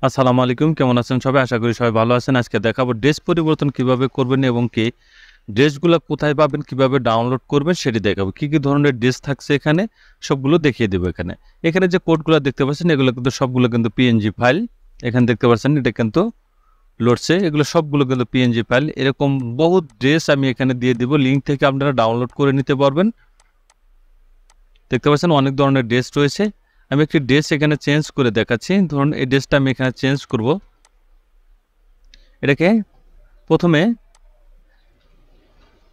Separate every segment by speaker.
Speaker 1: আসসালামু আলাইকুম, কেমন আছেন সবাই? আশা করি সবাই ভালো আছেন। আজকে দেখাবো ড্রেস পরিবর্তন কিভাবে করবেন এবং কি ড্রেসগুলো কোথায় পাবেন, কিভাবে ডাউনলোড করবেন সেটি দেখাবো। কি কি ধরনের ড্রেস থাকছে এখানে সবগুলো দেখিয়ে দেবো। এখানে যে কোডগুলো দেখতে পাচ্ছেন এগুলো কিন্তু সবগুলো কিন্তু পিএনজি ফাইল। এখানে দেখতে পাচ্ছেন এটা কিন্তু লোডছে, এগুলো সবগুলো কিন্তু পিএনজি ফাইল। এরকম বহু ড্রেস আমি এখানে দিয়ে দিব, লিঙ্ক থেকে আপনারা ডাউনলোড করে নিতে পারবেন। দেখতে পাচ্ছেন অনেক ধরনের ড্রেস রয়েছে। আমি একটি ড্রেস এখানে চেঞ্জ করে দেখাচ্ছি। ধরুন এই ড্রেসটা আমি এখানে চেঞ্জ করব। এটাকে প্রথমে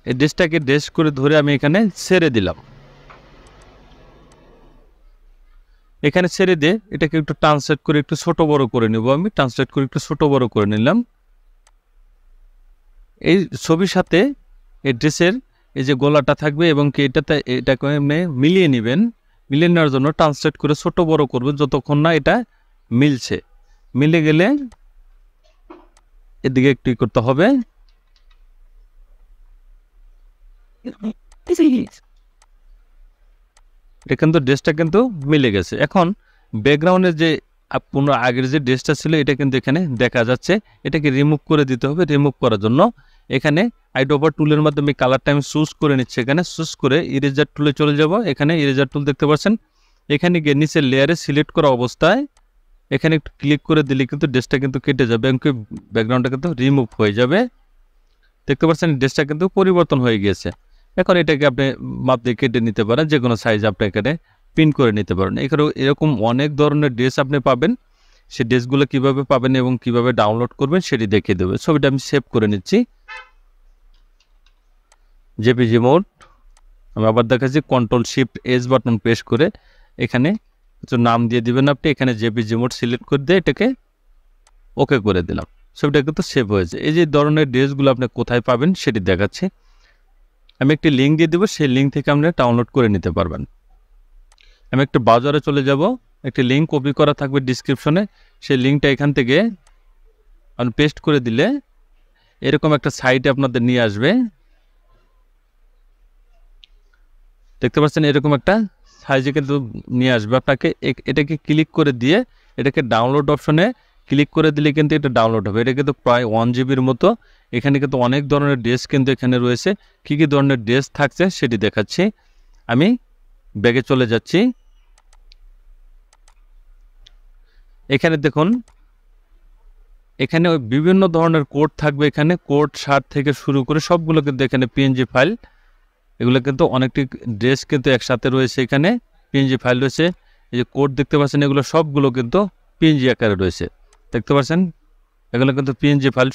Speaker 1: এই ড্রেসটাকে ড্রেস করে ধরে আমি এখানে ছেড়ে দিলাম। এখানে ছেড়ে দিয়ে এটাকে একটু ট্রান্সলেট করে একটু ছোট বড় করে নেব। আমি ট্রান্সলেট করে একটু ছোট বড় করে নিলাম। এই ছবির সাথে এই ড্রেসের এই যে গলাটা থাকবে এবং কি এটাকে মিলিয়ে নেবেন। মিলিয়ে নেওয়ার জন্য ট্রান্সলেট করে ছোট বড় করবেন যতক্ষণ না এটা মিলছে। মিলে গেলে এদিকে একটু করতে হবে। এটা কিন্তু ড্রেসটা কিন্তু মিলে গেছে। এখন ব্যাকগ্রাউন্ডের যে আগের যে ড্রেসটা ছিল এটা কিন্তু এখানে দেখা যাচ্ছে। এটাকে রিমুভ করে দিতে হবে। রিমুভ করার জন্য এখানে আইড্রপার টুলের মাধ্যমে কালারটা আমি চুজ করে নিচ্ছি। এখানে চুজ করে ইরেজার টুলে চলে যাব। এখানে ইরেজার টুল দেখতে পাচ্ছেন। এখানে গিয়ে নিচের লেয়ারে সিলেক্ট করা অবস্থায় এখানে একটু ক্লিক করে দিলে কিন্তু ড্রেসটা কিন্তু কেটে যাবে এবং ব্যাকগ্রাউন্ডটা কিন্তু রিমুভ হয়ে যাবে। দেখতে পাচ্ছেন ড্রেসটা কিন্তু পরিবর্তন হয়ে গিয়েছে। এখন এটাকে আপনি মাপ দিয়ে কেটে নিতে পারেন, যে কোনো সাইজ আপনি এখানে প্রিন্ট করে নিতে পারেন। এখানে এরকম অনেক ধরনের ড্রেস আপনি পাবেন। সেই ড্রেসগুলো কিভাবে পাবেন এবং কিভাবে ডাউনলোড করবেন সেটি দেখিয়ে দেবে। ছবিটা আমি সেভ করে নিচ্ছি। জেপিজি মোড আমি আবার দেখাচ্ছি, Ctrl+Shift+S বাটন প্রেস করে এখানে কিছু নাম দিয়ে দিবেন আপনি। এখানে জেপিজি মোড সিলেক্ট করে দিয়ে এটাকে ওকে করে দিলাম। ছবিটা কিন্তু সেভ হয়েছে। এই যে ধরনের ড্রেসগুলো আপনি কোথায় পাবেন সেটি দেখাচ্ছি। আমি একটি লিঙ্ক দিয়ে দেবো, সেই লিঙ্ক থেকে আপনি ডাউনলোড করে নিতে পারবেন। আমি একটা ব্রাউজারে চলে যাব। একটি লিঙ্ক কপি করা থাকবে ডিসক্রিপশনে। সেই লিঙ্কটা এখান থেকে আপনি পেস্ট করে দিলে এরকম একটা সাইটে আপনাদের নিয়ে আসবে। দেখতে পাচ্ছেন এরকম একটা সাইজে কিন্তু নিয়ে আসবে আপনাকে। এটাকে ক্লিক করে দিয়ে এটাকে ডাউনলোড অপশনে ক্লিক করে দিলে কিন্তু এটা ডাউনলোড হবে। এটা কিন্তু প্রায় 1 জিবির মতো। এখানে কিন্তু অনেক ধরনের ড্রেস কিন্তু এখানে রয়েছে। কি কি ধরনের ড্রেস থাকছে সেটি দেখাচ্ছি। আমি ব্যাগে চলে যাচ্ছি। এখানে দেখুন, এখানে ওই বিভিন্ন ধরনের কোড থাকবে। এখানে কোড শার্ট থেকে শুরু করে সবগুলো কিন্তু এখানে পিএনজি ফাইল। এগুলো কিন্তু অনেকটি ড্রেস কিন্তু একসাথে রয়েছে। এখানে পিএনজি ফাইল রয়েছে। এই যে কোড দেখতে পাচ্ছেন এগুলো সবগুলো কিন্তু পিএনজি আকারে রয়েছে। দেখতে পাচ্ছেন এগুলো কিন্তু পিএনজি ফাইল,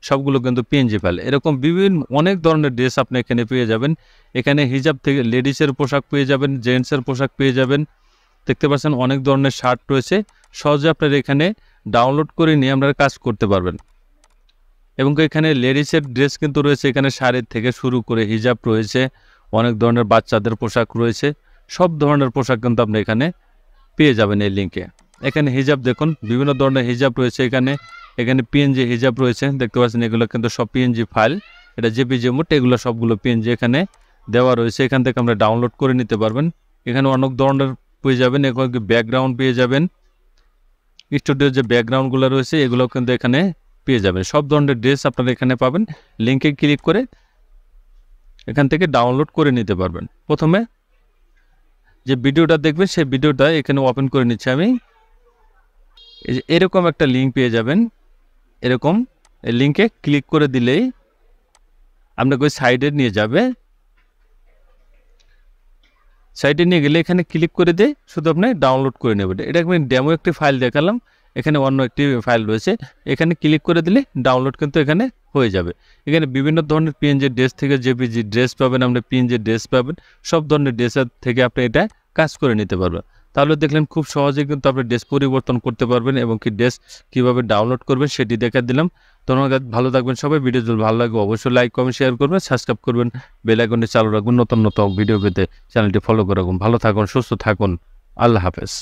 Speaker 1: সবগুলো কিন্তু পিএনজি ফাইল। এরকম বিভিন্ন অনেক ধরনের ড্রেস আপনি এখানে পেয়ে যাবেন। এখানে হিজাব থেকে লেডিসের পোশাক পেয়ে যাবেন, জেন্টসের পোশাক পেয়ে যাবেন। দেখতে পাচ্ছেন অনেক ধরনের শার্ট রয়েছে। সহজে আপনারা এখানে ডাউনলোড করে নিয়ে আপনারা কাজ করতে পারবেন। এবং এখানে লেডিসের ড্রেস কিন্তু রয়েছে। এখানে শাড়ির থেকে শুরু করে হিজাব রয়েছে, অনেক ধরনের বাচ্চাদের পোশাক রয়েছে। সব ধরনের পোশাক কিন্তু আপনি এখানে পেয়ে যাবেন এই লিঙ্কে। এখানে হিজাব দেখুন, বিভিন্ন ধরনের হিজাব রয়েছে। এখানে পিএনজি হিজাব রয়েছে। দেখতে পাচ্ছেন এগুলো কিন্তু সব পিএনজি ফাইল। এটা জেপিজি মোড, এগুলো সবগুলো পিএনজি এখানে দেওয়া রয়েছে। এখান থেকে আমরা ডাউনলোড করে নিতে পারবেন। এখানে অনেক ধরনের পেয়ে যাবেন। এখানে ব্যাকগ্রাউন্ড পেয়ে যাবেন। স্টুডিওর যে ব্যাকগ্রাউন্ডগুলো রয়েছে এগুলো কিন্তু এখানে পেয়ে যাবেন। সব ধরনের ড্রেস আপনারা এখানে পাবেন। লিঙ্কে ক্লিক করে এখান থেকে ডাউনলোড করে নিতে পারবেন। প্রথমে যে ভিডিওটা দেখবেন সেই ভিডিওটা এখানে ওপেন করে নিচ্ছি আমি। এরকম একটা লিঙ্ক পেয়ে যাবেন। এরকম লিঙ্কে ক্লিক করে দিলেই আপনাকে ওই সাইডে নিয়ে যাবে। সাইডে নিয়ে গেলে এখানে ক্লিক করে দিয়ে শুধু আপনি ডাউনলোড করে নেবেন। এটা আমি ডেমো একটি ফাইল দেখালাম। এখানে অন্য একটি ফাইল রয়েছে। এখানে ক্লিক করে দিলে ডাউনলোড কিন্তু এখানে হয়ে যাবে। এখানে বিভিন্ন ধরনের পিএনজি ড্রেস থেকে জেপিজি ড্রেস পাবেন, আপনি পিএনজি ড্রেস পাবেন। সব ধরনের ড্রেসের থেকে আপনি এটা কাজ করে নিতে পারবেন। তাহলে দেখলেন খুব সহজেই কিন্তু আপনি ড্রেস পরিবর্তন করতে পারবেন এবং কি ড্রেস কীভাবে ডাউনলোড করবেন সেটি দেখা দিলাম। ধন্যবাদ, ভালো থাকবেন সবাই। ভিডিও যদি ভালো লাগে অবশ্যই লাইক কমেন্ট শেয়ার করবেন, সাবস্ক্রাইব করবেন, বেল আইকনটি চালু রাখবেন। নতুন নতুন ভিডিও পেতে চ্যানেলটি ফলো করে রাখুন। ভালো থাকুন, সুস্থ থাকুন। আল্লাহ হাফেজ।